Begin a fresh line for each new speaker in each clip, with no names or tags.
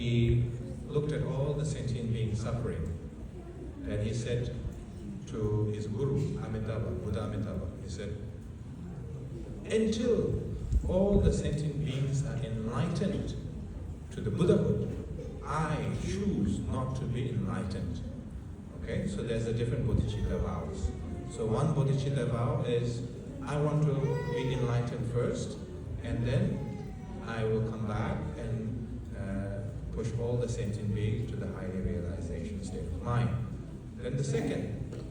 he looked at all the sentient beings suffering, and he said to his guru, Amitabha, Buddha Amitabha, he said, until all the sentient beings are enlightened to the Buddhahood, I choose not to be enlightened. Okay, so there's a different bodhicitta vows. So one bodhicitta vow is, I want to be enlightened first, and then I will come back and push all the sentient beings to the higher realization state of mind. Then the second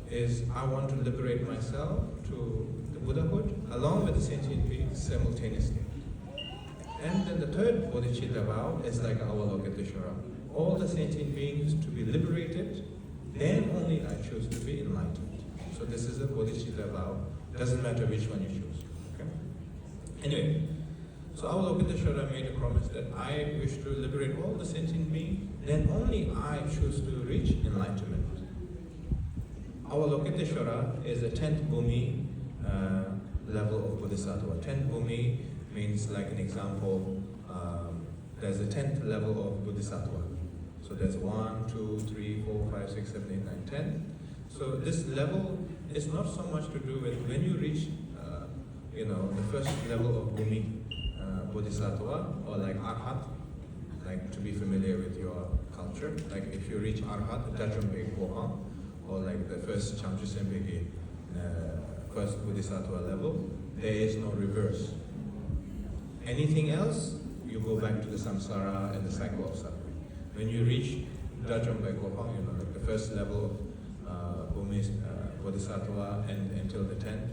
is, I want to liberate myself to the Buddhahood along with the sentient beings simultaneously. And then the third bodhicitta vow is like Avalokiteshvara. All the sentient beings to be liberated, then only I choose to be enlightened. So this is a bodhicitta vow. Doesn't matter which one you choose. Okay? Anyway, so Avalokiteshvara made a promise that I wish to liberate all the sentient beings, then only I choose to reach enlightenment. Avalokiteshvara is a 10th bhumi level of bodhisattva. 10th bhumi means, like an example, there's a 10th level of bodhisattva. So there's 1, 2, 3, 4, 5, 6, 7, 8, 9, 10. So this level is not so much to do with when you reach, the first level of bhumi bodhisattva, or like arhat, like to be familiar with your culture. Like if you reach arhat, Dajjambe Goha, or like the first Chamchusembeke, first bodhisattva level, there is no reverse. Anything else, you go back to the samsara and the cycle of suffering. When you reach Dajjambe Goha, like the first level of bodhisattva and until the 10th,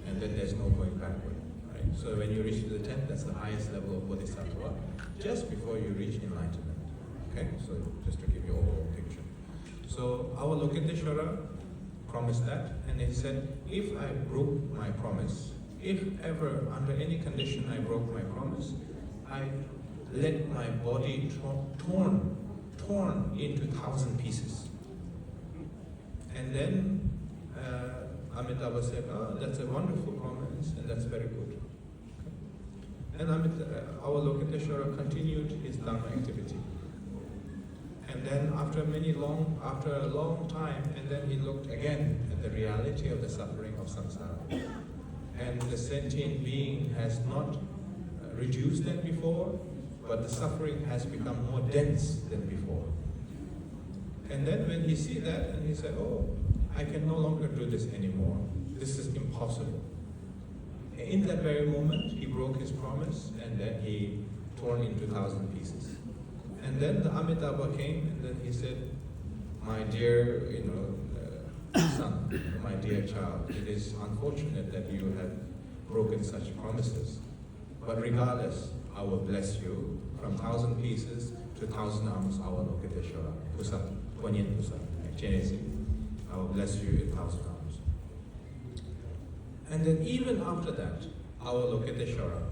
and then there's no going backward. Right? So when you reach the 10th, that's the highest level of bodhisattva, just before you reach enlightenment. Okay, so just to give you a whole picture. So Avalokiteshvara promised that, and he said, if I broke my promise, if ever under any condition I broke my promise, I let my body torn into 1,000 pieces. And then Amitabha said, oh, that's a wonderful promise, and that's very good. Okay. And Avalokiteshvara continued his Dharma activity. And then after a long time, and then he looked again at the reality of the suffering of samsara. And the sentient being has not reduced than before, but the suffering has become more dense than before. And then when he see that, and he said, oh, I can no longer do this anymore. This is impossible. In that very moment, he broke his promise, and then he torn into 1,000 pieces. And then the Amitabha came, and then he said, my dear, son, my dear child, it is unfortunate that you have broken such promises. But regardless, I will bless you from 1,000 pieces to 1,000 arms, Avalokiteshvara, Pusat, Kuanyin Pusat, Chenrezig. I will bless you in 1,000 arms. And then even after that, Avalokiteshvara,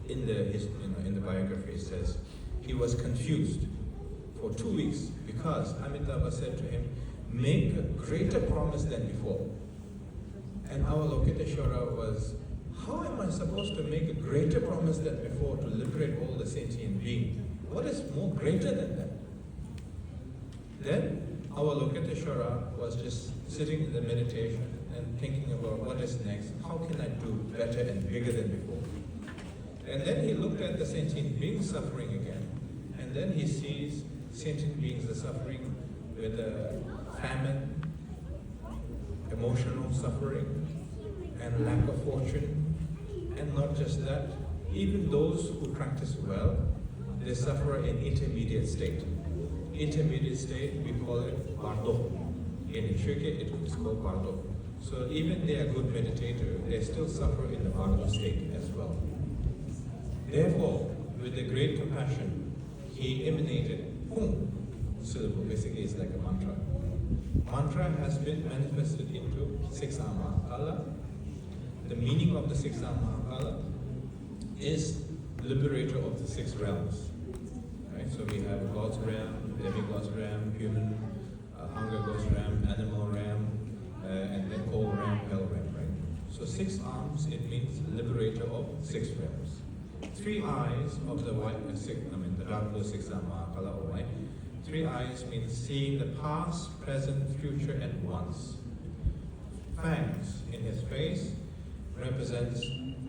in the biography, it says, he was confused for 2 weeks because Amitabha said to him, make a greater promise than before. And Avalokiteshvara was, how am I supposed to make a greater promise than before to liberate all the sentient beings? What is more greater than that? Then Avalokiteshvara was just sitting in the meditation and thinking about what is next, how can I do better and bigger than before? And then he looked at the sentient beings suffering again, and then he sees sentient beings are suffering with a famine, emotional suffering, and lack of fortune. And not just that, even those who practice well, they suffer in intermediate state. Intermediate state, we call it bardo. In Rinpochoe, it is called bardo. So even they are good meditators, they still suffer in the bardo state as well. Therefore, with the great compassion, he emanated Hum syllable, basically it's like a mantra. Mantra has been manifested into 6 Mahakala. The meaning of the 6 Mahakala is liberator of the 6 realms. Right? So we have God's realm, demigod's realm, human, hunger god's realm, animal realm, and then cold realm, hell realm. Right? So 6 arms, it means liberator of 6 realms. three eyes of the the dark blue six Mahakala or white. Three eyes means seeing the past, present, future at once. Fangs in his face represents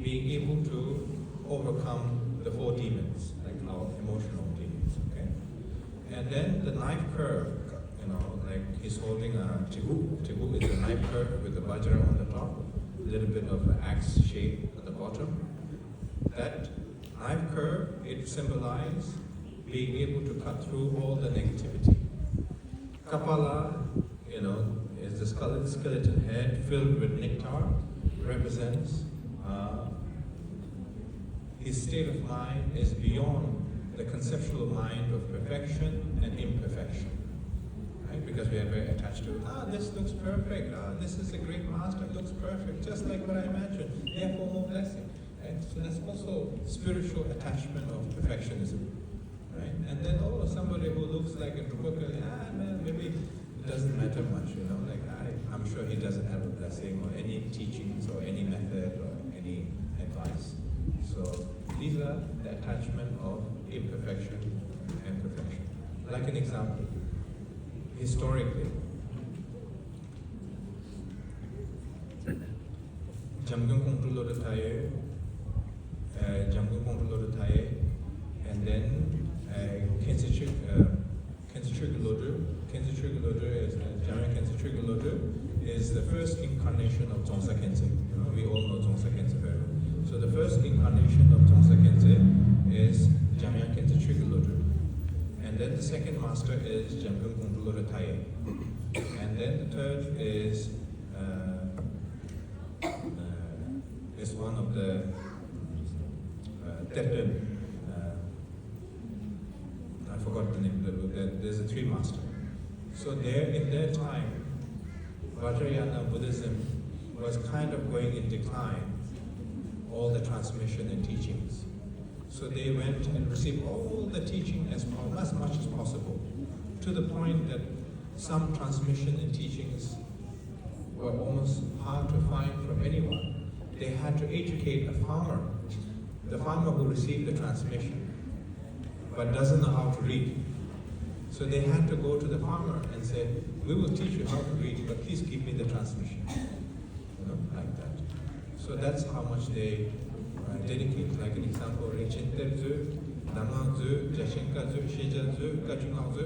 being able to overcome the four demons, like our emotional demons. Okay, and then the knife curve, like he's holding a tibu. Tibu is a knife curve with a vajra on the top, a little bit of an axe shape at the bottom. That knife curve, it symbolizes being able to cut through all the negativity. Kapala, is the skeleton head filled with nectar, represents his state of mind is beyond the conceptual mind of perfection and imperfection. Right? Because we are very attached to, this looks perfect, this is a great master, it looks perfect, just like what I imagined, therefore more blessing. Right? So that's also spiritual attachment of perfectionism. Right? And then, somebody who looks like a Rinpochoe, maybe it doesn't matter much, like I'm sure he doesn't have a blessing or any teachings or any method or any advice. So these are the attachment of imperfection and perfection. Like an example, historically, Jamgung Kongtulo Taye, and then Chenrezig is the first incarnation of Dzongsa Khenze. We all know Dzongsa Khenze very well. So the first incarnation of Dzongsa Khenze is Jamyang Khenze Lodu. And then the second master is Jamgung Kongtulo Taye. And then the third is one of the Teten. I forgot the name. There's a three master. So in their time, Vajrayana Buddhism was kind of going in decline, all the transmission and teachings. So they went and received all the teaching as much as possible, to the point that some transmission and teachings were almost hard to find from anyone. They had to educate a farmer, the farmer who received the transmission, but doesn't know how to read. So they had to go to the farmer and say, we will teach you how to read, but please give me the transmission. Like that. So that's how much they dedicate. Like an example,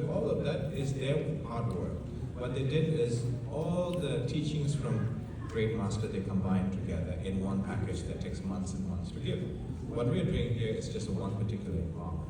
all of that is their hard work. What they did is all the teachings from great master they combined together in one package that takes months and months to give. What we're doing here is just one particular example.